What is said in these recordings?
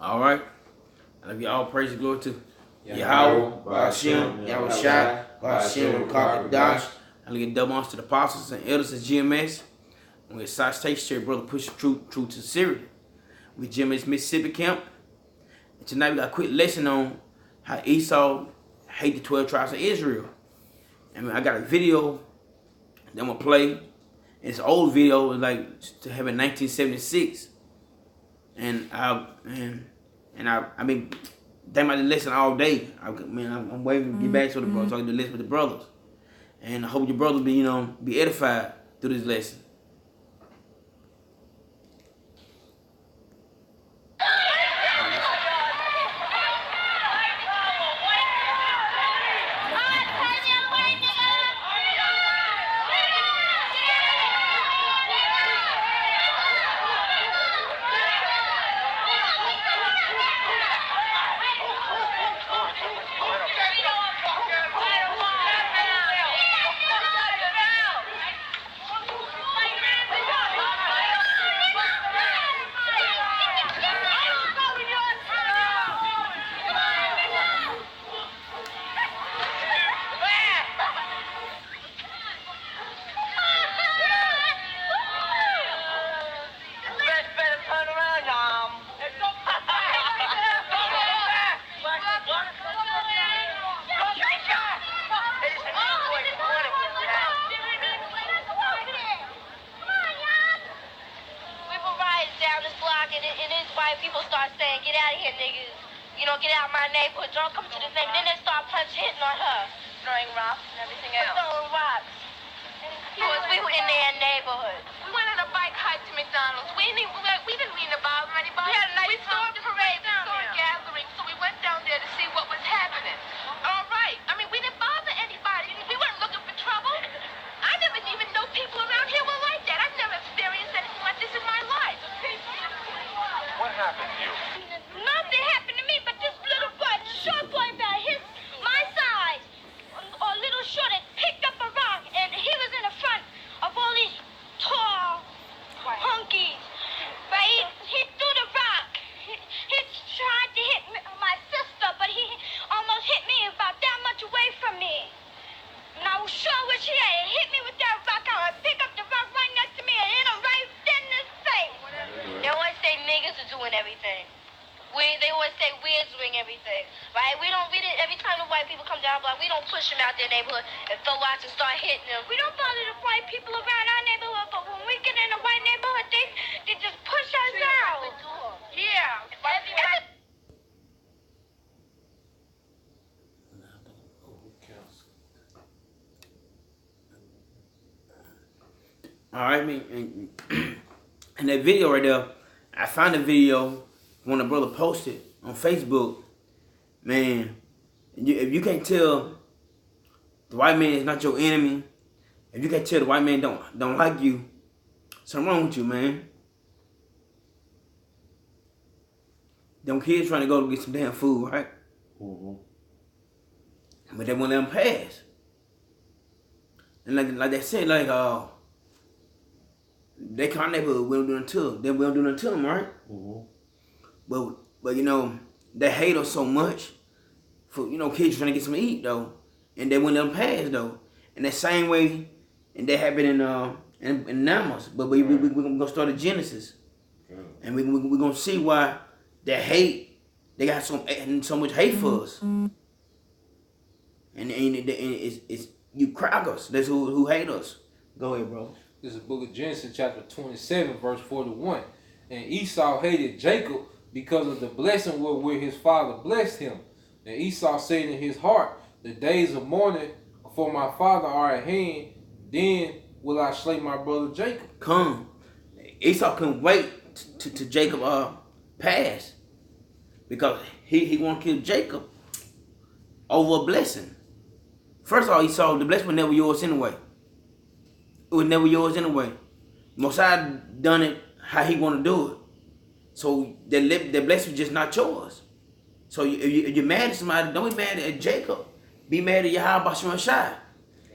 All right. I love you all. Praise and glory to Yahweh, Yahweh, Hashem, Yahweh Shai, Hashem, Dash. I look at double honors to the apostles and elders of GMS. With South State Street, brother, push truth to Syria. With GMS Mississippi camp. And tonight we got a quick lesson on how Esau hate the 12 tribes of Israel. And I got a video that I'm gonna play. It's an old video, like to have in 1976. And I've been thinking about the lesson all day. I'm waiting to get back to the brothers, talking to the lesson with the brothers. And I hope your brothers be edified through this lesson. People start saying, get out of here, niggas. You know, get out of my neighborhood. Don't come to this neighborhood. Then they start hitting on her. Throwing rocks and everything else. Throwing rocks. Because we were in their neighborhood. We went on a bike hike to McDonald's. We didn't mean to bother anybody. We had a nice saw a parade, we saw a gathering, so we went down there to see what was happening. All right. I mean, we didn't bother anybody. We weren't looking for trouble. I never even know people around here were like that. I've never experienced anything like this in my life. What happened to you? Nothing happened to me, but this little boy, short boy about my size, or a little short, had picked up a rock, and he was in the front of all these tall hunkies. But he threw the rock. He tried to hit my sister, but he almost hit me about that much away from me. And I was sure wish he had hit me with that rock. I would pick up the rock right next to me and hit him right in his face. They always say niggas are doing everything. They always say we're doing everything, right? Every time the white people come down the block, we don't push them out their neighborhood and throw rocks and start hitting them. We don't bother the white people around our neighborhood, but when we get in a white neighborhood, they just push us out. Yeah. All right, in that video right there, I found a video when a brother posted on Facebook. Man, if you can't tell the white man is not your enemy, if you can't tell the white man don't like you, something wrong with you, man. Them kids trying to go get some damn food, right? Mm-hmm. But they won't let them pass. And like they said, they call neighborhood, we don't do nothing to them. We don't do nothing to them, right? Mm-hmm. But they hate us so much for, kids trying to get something to eat, though. And they wouldn't let them pass, though. And that same way, and that happened in Numbers. But we're going to start at Genesis. Okay. And we're going to see why they got so much hate for us. And it's you crackers. That's who hate us. Go ahead, bro. This is the book of Genesis chapter 27, verse 41. And Esau hated Jacob because of the blessing wherewith his father blessed him. And Esau said in his heart, the days of mourning for my father are at hand, then will I slay my brother Jacob. Come. Esau couldn't wait to Jacob pass. Because he want to kill Jacob over a blessing. First of all, Esau, the blessing was never yours anyway. It was never yours anyway. Mosiah done it how he want to do it. So the blessing was just not yours. So if you're mad at somebody, don't be mad at Jacob. Be mad at Yahweh Shai.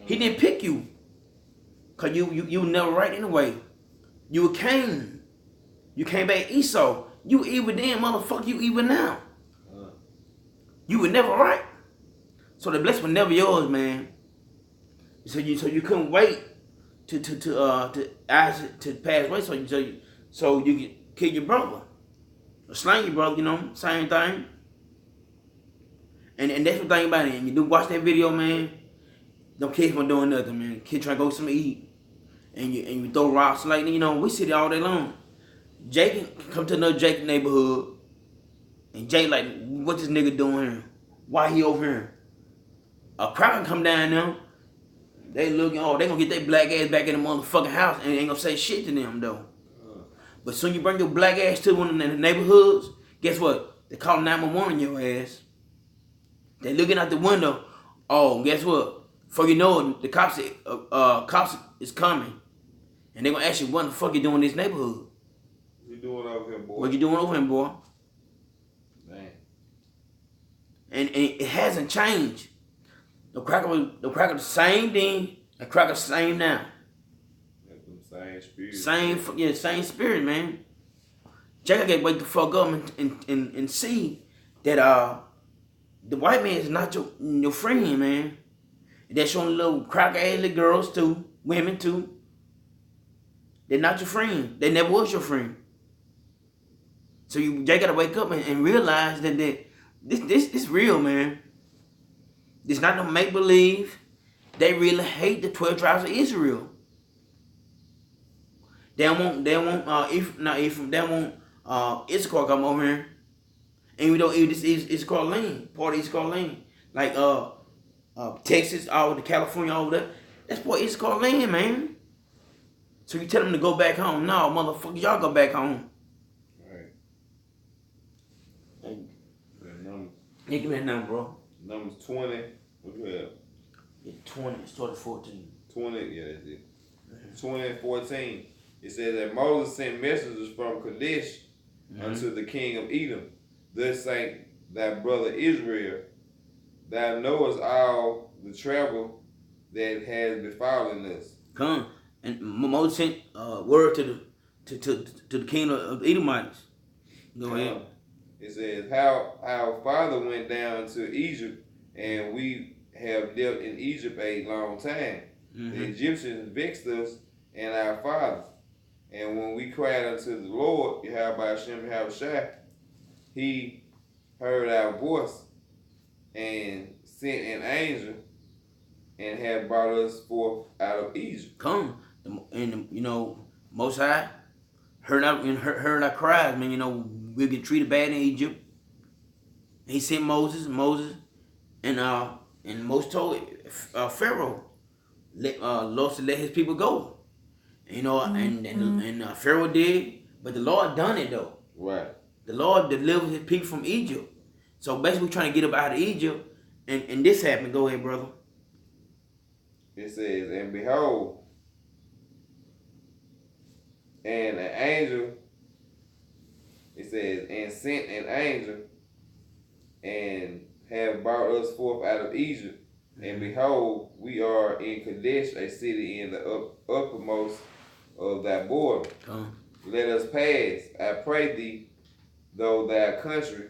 He didn't pick you. Because you were never right anyway. You were Cain. You came back Esau. You evil then, motherfucker. You evil now. You were never right. So the blessing was never yours, man. So you couldn't wait to pass away. So you could kill your brother, or slang your brother. You know, same thing. And that's the thing about it. And you do watch that video, man. Them kids weren't doing nothing, man. Kid trying to go something to eat, and you throw rocks like, you know, we see it all day long. Jake come to another Jake neighborhood, and Jake like, what this nigga doing here? Why he over here? A crowd come down there. They looking, oh, they gonna get their black ass back in the motherfucking house and ain't gonna say shit to them though. But soon you bring your black ass to one of the neighborhoods, guess what? They call 911 on your ass. They looking out the window. Oh, guess what? Before you know it, the cops is coming, and they gonna ask you, what the fuck you doing in this neighborhood? What you doing over here, boy? What you doing over here, boy? Man. And it hasn't changed. The cracker the same thing. The cracker the same now. Same spirit. Same spirit, man. Jacob got to wake the fuck up and see that the white man is not your friend, man. They're showing little cracker ass little girls too, women too. They're not your friend. They never was your friend. So you gotta wake up and realize that this real, man. It's not no make believe. They really hate the 12 tribes of Israel. They don't want Issachar come over here. And we don't this is Issachar land, part of Issachar land. Like Texas, all the California over there. That's part of Issachar land, man. So you tell them to go back home. No, motherfucker, y'all go back home. Right. Yeah, give me that number, bro. Numbers 20. What you have? Yeah, 20. It started 14. 20, yeah, that's it. 20 and 14. It says that Moses sent messengers from Kadesh unto the king of Edom. Thus sang thy brother Israel, thou knowest all the trouble that has befallen us. Come. And Moses sent word to the king of the Edomites. Go ahead. It says, how our father went down to Egypt, and we have dealt in Egypt a long time. The Egyptians vexed us and our fathers. And when we cried unto the Lord, Yahweh Hashem Yahushua, he heard our voice and sent an angel and have brought us forth out of Egypt. Come. And, you know, Most High heard our cries, man. You know, we get treated bad in Egypt. He sent Moses, and Moses told Pharaoh, Lord to let his people go. You know, and Pharaoh did, but the Lord done it though. Right. The Lord delivered his people from Egypt. So basically, we're trying to get up out of Egypt, and this happened. Go ahead, brother. It says, and behold, and an angel, it says, and sent an angel, and have brought us forth out of Egypt. And behold, we are in Kadesh, a city in the uppermost of thy border. Let us pass, I pray thee, though thy country.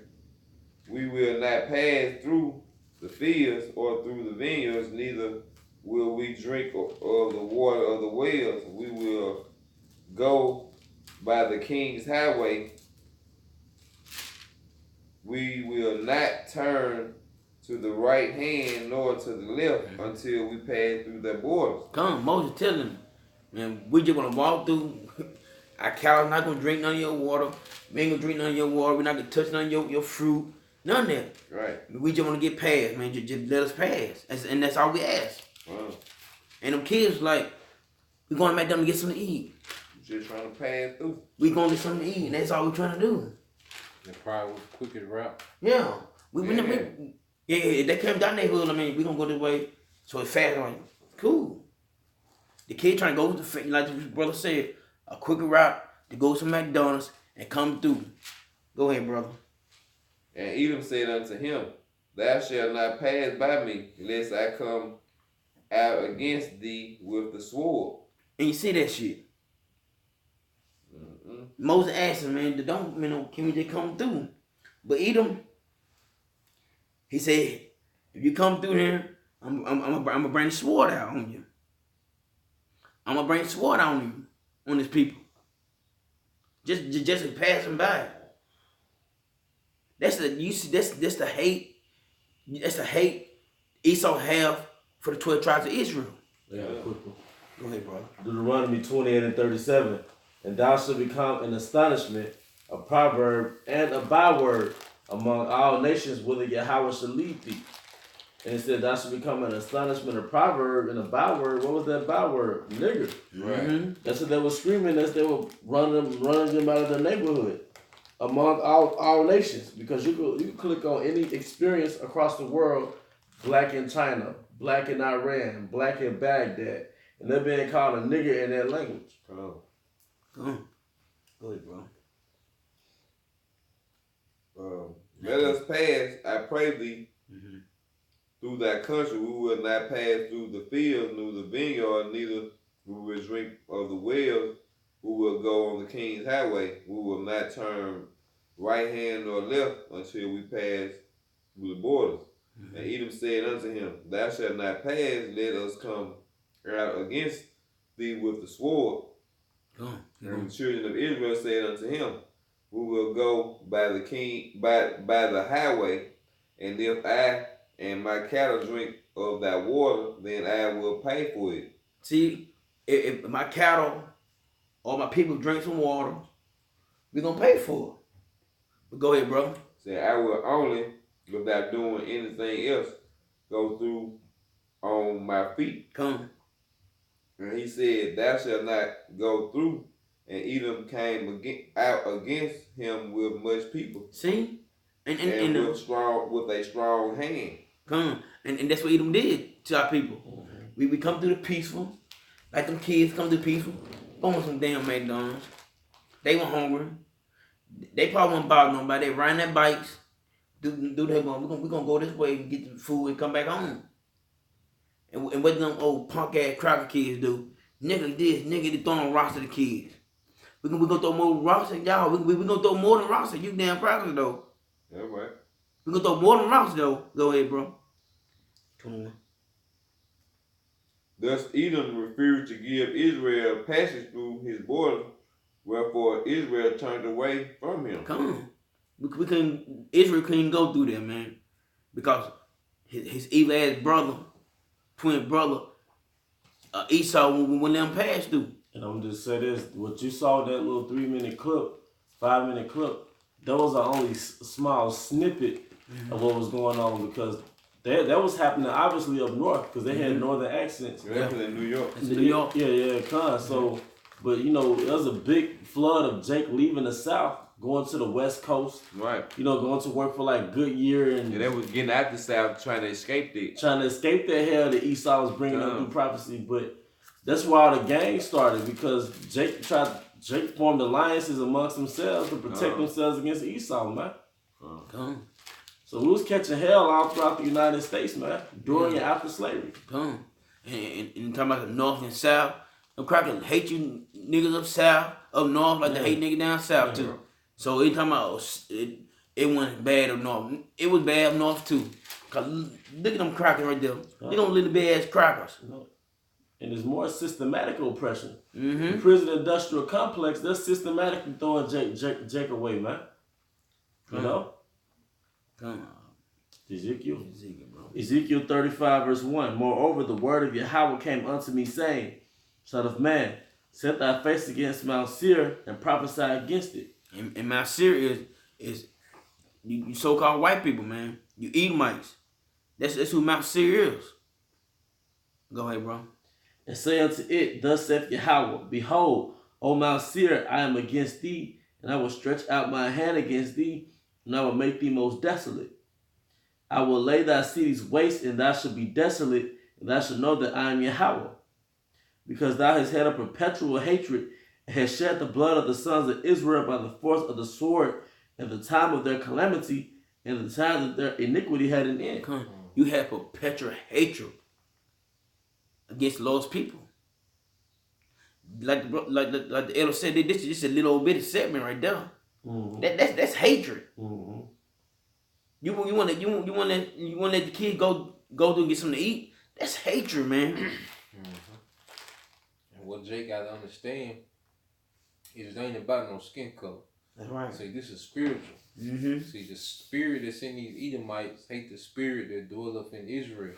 We will not pass through the fields or through the vineyards, neither will we drink of the water of the wells. We will go by the king's highway. We will not turn to the right hand nor to the left until we pass through their borders. Come, Moses telling them, man, we just gonna walk through. Our cows not gonna drink none of your water. We ain't gonna drink none of your water. We're not gonna touch none of your fruit. None of that. Right. We just wanna get past, man. Just let us pass. And that's all we ask. Wow. And them kids like, we going back down to get something to eat. Just trying to pass through. We gonna get something to eat, and that's all we trying to do. That probably was the quickest route. Yeah. They came down that hood. I mean, we gonna go this way, so it's fast. Like, cool. The kid trying to go with like the brother said, a quicker route to go to McDonald's and come through. Go ahead, brother. And Edom said unto him, thou shalt not pass by me, lest I come out against thee with the sword. And you see that shit. Moses asked him, man, can we just come through? But Edom, he said, if you come through here, I'm gonna bring the sword out on you. I'm gonna bring the sword on you, on his people. Just passing by. That's the hate. That's the hate Esau have for the 12 tribes of Israel. Yeah, quick one. Go ahead, bro. Deuteronomy 28 and 37. And thou shalt become an astonishment, a proverb, and a byword among all nations whither Yahweh shall lead thee. And it said thou shalt become an astonishment, a proverb, and a byword. What was that byword? Nigger. Right. Mm-hmm. That's what they were screaming as they were running them out of their neighborhood. Among all nations. Because you could click on any experience across the world, black in China, black in Iran, black in Baghdad. And they're being called a nigger in that language. Oh. Go ahead, bro. Let us pass, I pray thee, through that country. We will not pass through the fields, nor the vineyard, neither we will drink of the wells. We will go on the king's highway. We will not turn right hand nor left until we pass through the borders. And Edom said unto him, thou shalt not pass, let us come out against thee with the sword. And the children of Israel said unto him, we will go by the king by the highway, and if I and my cattle drink of thy water, then I will pay for it. See, if my cattle or my people drink some water, we're gonna pay for it. But go ahead, bro. Say, I will only, without doing anything else, go through on my feet. Come. And he said, thou shalt not go through. And Edom came out against him with much people. See? And with a strong hand. Come. And that's what Edom did to our people. We come through the peaceful, like them kids come through peaceful, going some damn McDonald's. They were hungry. They probably won't bother nobody. They riding their bikes. Do that. We're gonna go this way and get the food and come back home. And what them old punk ass cracker kids do? Nigga this, nigga they throwing rocks at the kids. We gonna throw more rocks at y'all. We gonna throw more than rocks at you damn crackers though. Yeah, right. We gonna throw more than rocks though. Go ahead, bro. 21. Thus Edom refused to give Israel passage through his border, wherefore Israel turned away from him. Come on. Israel couldn't go through there, man. Because his evil ass brother, twin brother, Esau wouldn't let him pass through. And I'm just say this, what you saw that little 3-minute clip, 5-minute clip, those are only a small snippet of what was going on, because that was happening obviously up north, because they had northern accents. Yeah, in New York. It's New York. Yeah. So, but there was a big flood of Jake leaving the South, going to the West Coast. Right. Going to work for like Goodyear, and they was getting out the South trying to escape it. Trying to escape that hell that Esau was bringing up through prophecy. But that's why all the gang started, because Jake formed alliances amongst themselves to protect themselves against Esau, man. So we was catching hell all throughout the United States, man, during and after slavery. And talking about the North and South, them crackers hate you niggas up South, up North, like they hate niggas down South too. So they talking about it wasn't bad up North. It was bad up North too. Cause look at them crackers right there. They don't little bad ass crackers. And there's more systematic oppression. The prison industrial complex, they're systematically throwing Jake away, man. You know? Ezekiel, bro. Ezekiel 35 verse 1. Moreover, the word of Yahweh came unto me, saying, Son of man, set thy face against Mount Seir and prophesy against it. And Mount Seir is you so-called white people, man. You Edomites. That's who Mount Seir is. Go ahead, bro. And say unto it, Thus saith Yahweh, Behold, O Mount Seir, I am against thee, and I will stretch out my hand against thee, and I will make thee most desolate. I will lay thy cities waste, and thou shalt be desolate, and thou shalt know that I am Yahweh. Because thou hast had a perpetual hatred, and hast shed the blood of the sons of Israel by the force of the sword, at the time of their calamity, and the time that their iniquity had an end. You have perpetual hatred against the Lord's people. like the elder said, this is just a little bit of segment right there. Mm-hmm. That's hatred. Mm-hmm. You want to let the kid go to get something to eat? That's hatred, man. And what Jake got to understand is it ain't about no skin color. That's right. See, this is spiritual. Mm-hmm. See, the spirit that's in these Edomites hate the spirit that dwelleth in Israel.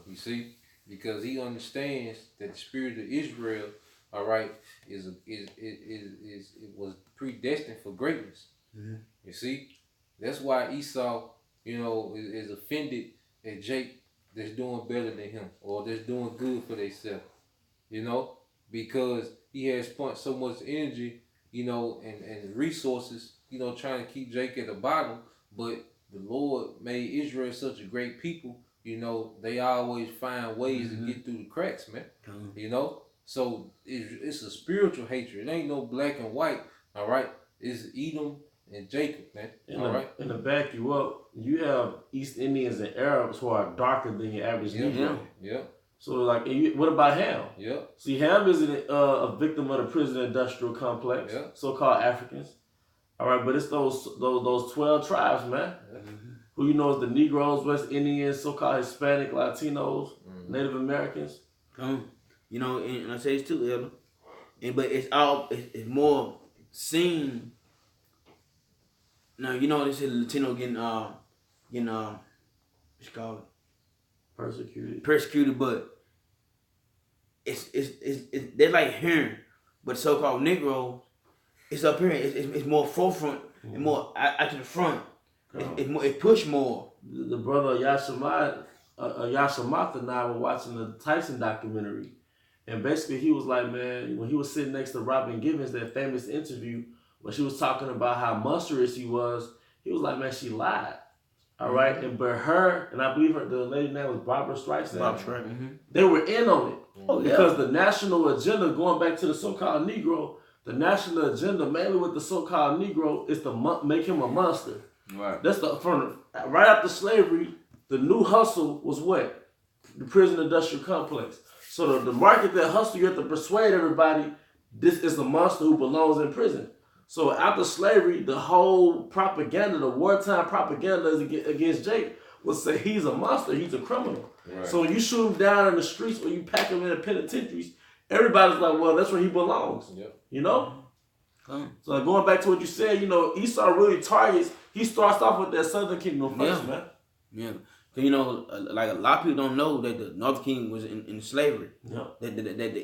You see, because he understands that the spirit of Israel, all right, it was predestined for greatness. Mm-hmm. You see, that's why Esau, is offended at Jake that's doing better than him or that's doing good for themselves. Because he has spent so much energy, and resources, trying to keep Jake at the bottom. But the Lord made Israel such a great people, they always find ways to get through the cracks, man. So it's a spiritual hatred. It ain't no black and white, all right? It's Edom and Jacob, man. And to back you up, you have East Indians and Arabs who are darker than your average Negro. Yeah. So like, what about Ham? Yeah. See, Ham is a victim of the prison industrial complex, so-called Africans. All right, but it's those 12 tribes, man. Who is the Negroes, West Indians, so-called Hispanic, Latinos, Native Americans. And I say it's too, Elder. But it's more seen. Now they say Latino getting what you call it? Persecuted, but it's they're like here, but so-called Negro, it's up here. It's more forefront and more out to the front. It push more. The brother Yashamata and I were watching the Tyson documentary, and basically he was like, man, when he was sitting next to Robin Givens, that famous interview when she was talking about how monstrous he was like, man, she lied. All right, but her, and I believe the lady name was Barbara Streisand. Barbara Streisand. They were in on it. Because yeah. The national agenda, going back to the so-called Negro, the national agenda, mainly with the so-called Negro, is to make him a monster. Right. That's right after slavery, the new hustle was what? The prison industrial complex. So the market that hustle, you have to persuade everybody this is a monster who belongs in prison. So after slavery, the whole propaganda, the wartime propaganda against Jake was say he's a monster, he's a criminal. Right. So when you shoot him down in the streets or you pack him in the penitentiaries, everybody's like, well, that's where he belongs. Yep. So going back to what you said, Esau really targets, he starts off with that southern kingdom first, man. Yeah. Like a lot of people don't know that the Northern Kingdom was in slavery. Yeah. That the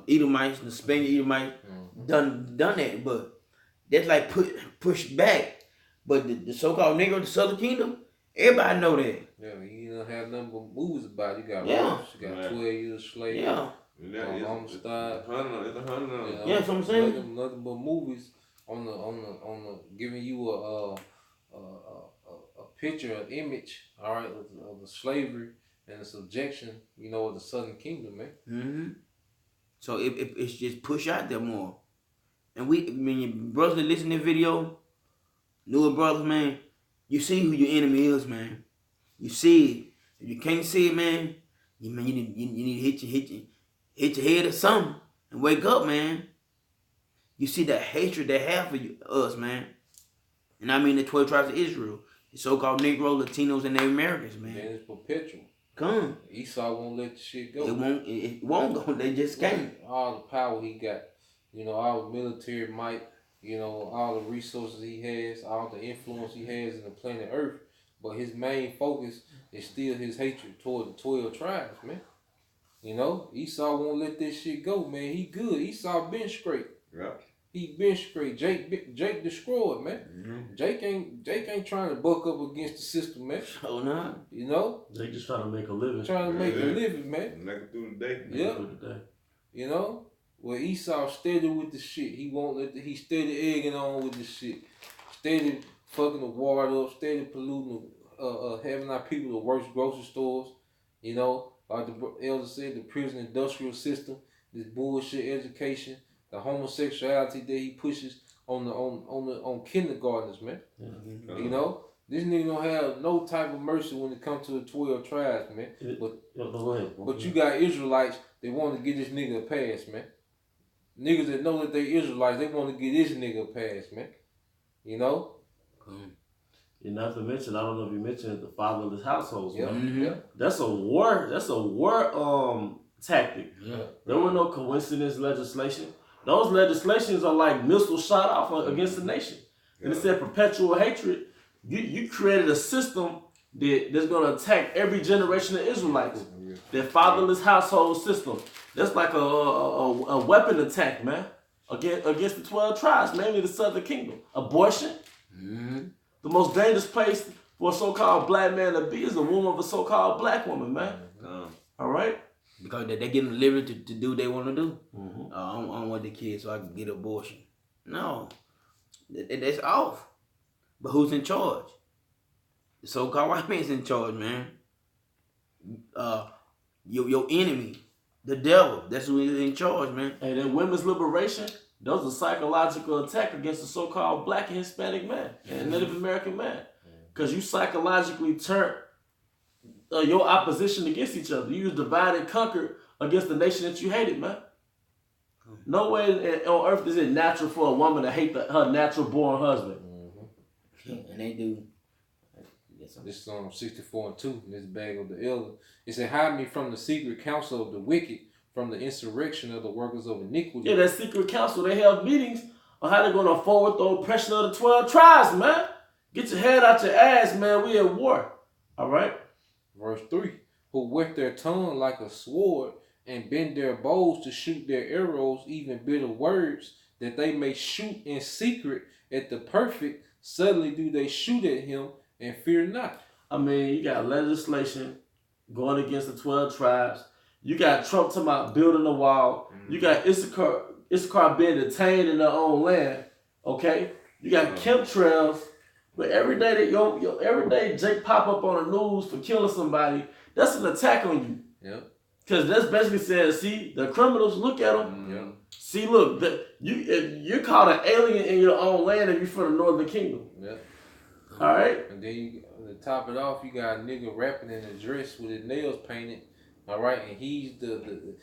Edomites, the Spanish Edomites, done that, but that's like pushed back. But the so-called Negro, the Southern Kingdom, everybody know that. Yeah, you don't have nothing but movies about it. You got you got 12 years slave. Yeah. It's 100. Yeah, that's what I'm saying. Nothing but movies on the giving you a picture, an image, all right, of the slavery and the subjection, of the Southern Kingdom, man. Mm-hmm. So it's just push out there more. And your brothers that listen to this video, newer brothers, man, you see who your enemy is, man. You see it. If you can't see it, man, you need to hit your head or something and wake up, man. You see that hatred they have for us, man. And I mean the 12 tribes of Israel. The so-called Negro, Latinos, and Native Americans, man. And it's perpetual. Come. Esau won't let the shit go. It won't go. They just can't. All the power he got, all the military might, all the resources he has, all the influence he has in the planet Earth. But his main focus is still his hatred toward the 12 tribes, man. Esau won't let this shit go, man. He good. Esau been straight. Yeah. He been straight. Jake destroyed, man. Mm-hmm. Jake ain't trying to buck up against the system, man. Oh no. Jake just trying to make a living. Trying to make a living, man. Make it through the day. Yeah. Well, Esau steady with the shit. He won't let he steady egging on with the shit. Steady fucking the water up. Steady polluting having our people the worst grocery stores. Like the elder said, the prison industrial system, this bullshit education. The homosexuality that he pushes on kindergartners, man. Mm-hmm. This nigga don't have no type of mercy when it comes to the 12 tribes, man. Go ahead. But you got Israelites they want to get this nigga a pass, man. Niggas that know that they Israelites, they want to get this nigga a pass, man. You know? You not to mention, I don't know if you mentioned the fatherless households, Yeah, man. yeah. That's a war tactic. Yeah. There were no coincidence legislation. Those legislations are like missiles shot off against the nation. And it said perpetual hatred. You created a system that's going to attack every generation of Israelites. That fatherless household system. That's like a weapon attack, man. Against the 12 tribes, mainly the southern kingdom. Abortion. The most dangerous place for a so-called black man to be is the womb of a so-called black woman, man. All right? Because they give them liberty to do what they want to do. I don't want the kids so I can get an abortion. No. That's off. But who's in charge? The so-called white man's in charge, man. Your enemy, the devil, that's who is in charge, man. And then women's liberation, those are psychological attack against the so-called black and Hispanic man and Native American man. Because you psychologically turn your opposition against each other. You divide and conquer against the nation that you hated, man. No way on earth is it natural for a woman to hate her natural born husband. And they do. This is 64:2 in this bag of the elder. It said, hide me from the secret counsel of the wicked, from the insurrection of the workers of iniquity. Yeah, that secret council, they held meetings on how they're going to forward the oppression of the 12 tribes, man. Get your head out your ass, man. We at war. All right? Verse 3, who whet their tongue like a sword and bend their bows to shoot their arrows, even bitter words, that they may shoot in secret at the perfect. Suddenly do they shoot at him and fear not. I mean, you got legislation going against the 12 tribes. You got Trump talking about building a wall. You got Issachar being detained in their own land. Okay? You got chemtrails. But every day every day Jake pop up on the news for killing somebody, that's an attack on you. Yeah. Because that's basically saying, see, the criminals, look at them. Yeah. See, look, you're called an alien in your own land if you're from the Northern Kingdom. Yeah. All right? And then to top it off, you got a nigga rapping in a dress with his nails painted. All right, and he's the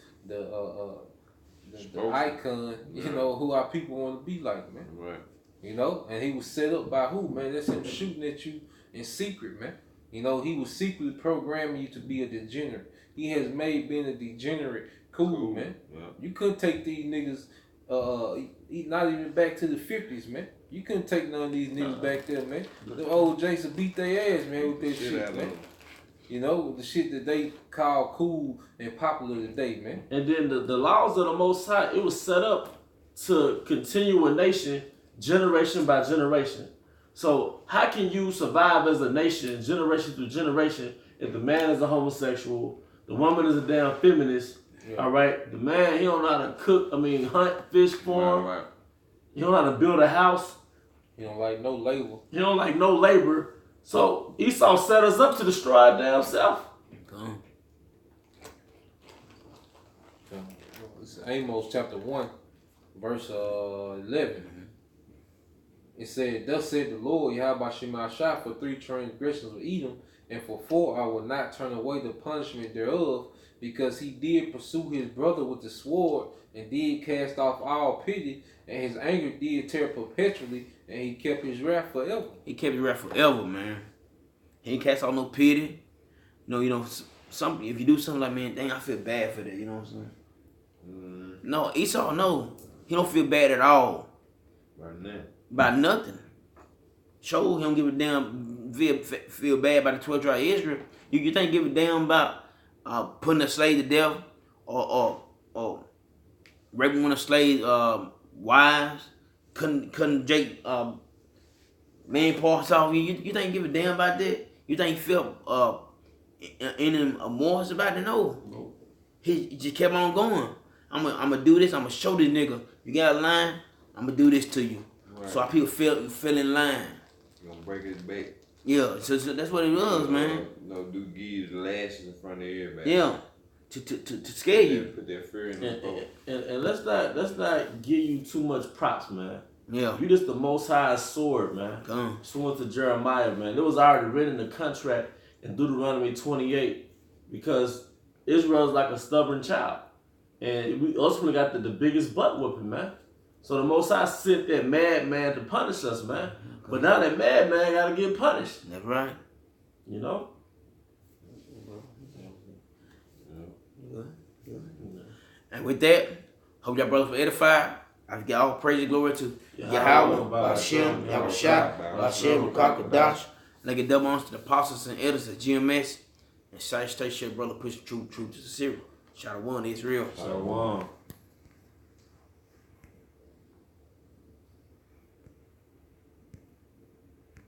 icon, you know, who our people want to be like, man. Right. You know, and he was set up by who, man? That's him shooting at you in secret, man. You know, he was secretly programming you to be a degenerate. He has made being a degenerate cool, man. Yeah. You couldn't take these niggas, not even back to the 50s, man. You couldn't take none of these niggas back there, man. The old Jason beat their ass, man, with that shit, man. You know, the shit that they call cool and popular today, man. And then the laws of the Most High, it was set up to continue a nation generation by generation. So how can you survive as a nation generation through generation if the man is a homosexual, the woman is a damn feminist, all right? The man, he don't know how to cook, hunt, fish, farm. Right. He don't know how to build a house. He don't like no labor. He don't like no labor. So Esau set us up to destroy our damn self. It's Amos chapter 1, verse 11. It said, thus said the Lord, Yahweh Shemashah, for 3 transgressions of Edom, and for 4 I will not turn away the punishment thereof, because he did pursue his brother with the sword, and did cast off all pity, and his anger did tear perpetually, and he kept his wrath forever. He kept his wrath forever, man. He ain't cast off no pity. Some if you do something like, man, dang, I feel bad for that. You know what I'm saying? No, Esau, no, he don't feel bad at all. Right now. About nothing. Show him give a damn feel bad about the 12 tribes of Israel. You think give a damn about putting a slave to death or raping one of slaves' wives, cutting Jake main parts off? You think give a damn about that? You think he felt in him remorse about it? No. He just kept on going. I'm gonna do this. I'm gonna show this nigga. You got a line? I'm gonna do this to you. Right. So our people feel in line. You gonna break his back. Yeah, so that's what it was, man. Do give you the lashes in front of everybody. Yeah, to scare you. Put that fear in the and let's not give you too much props, man. Yeah. You just the Most High sword, man. Sword to Jeremiah, man. It was already written in the contract in Deuteronomy 28 because Israel's like a stubborn child. And we ultimately got the biggest butt whooping, man. So the Most High sent that madman to punish us, man. But now that madman got to get punished. That's right. You know? And with that, hope y'all brothers were edified. I give all praise and glory to Yahweh, Hashem, Yahushua, Hashem, Kakadash. And I get double honors to the apostles and elders of GMS. And Side State Brother pushing truth to the serial. Shout out one, Israel. Shalom.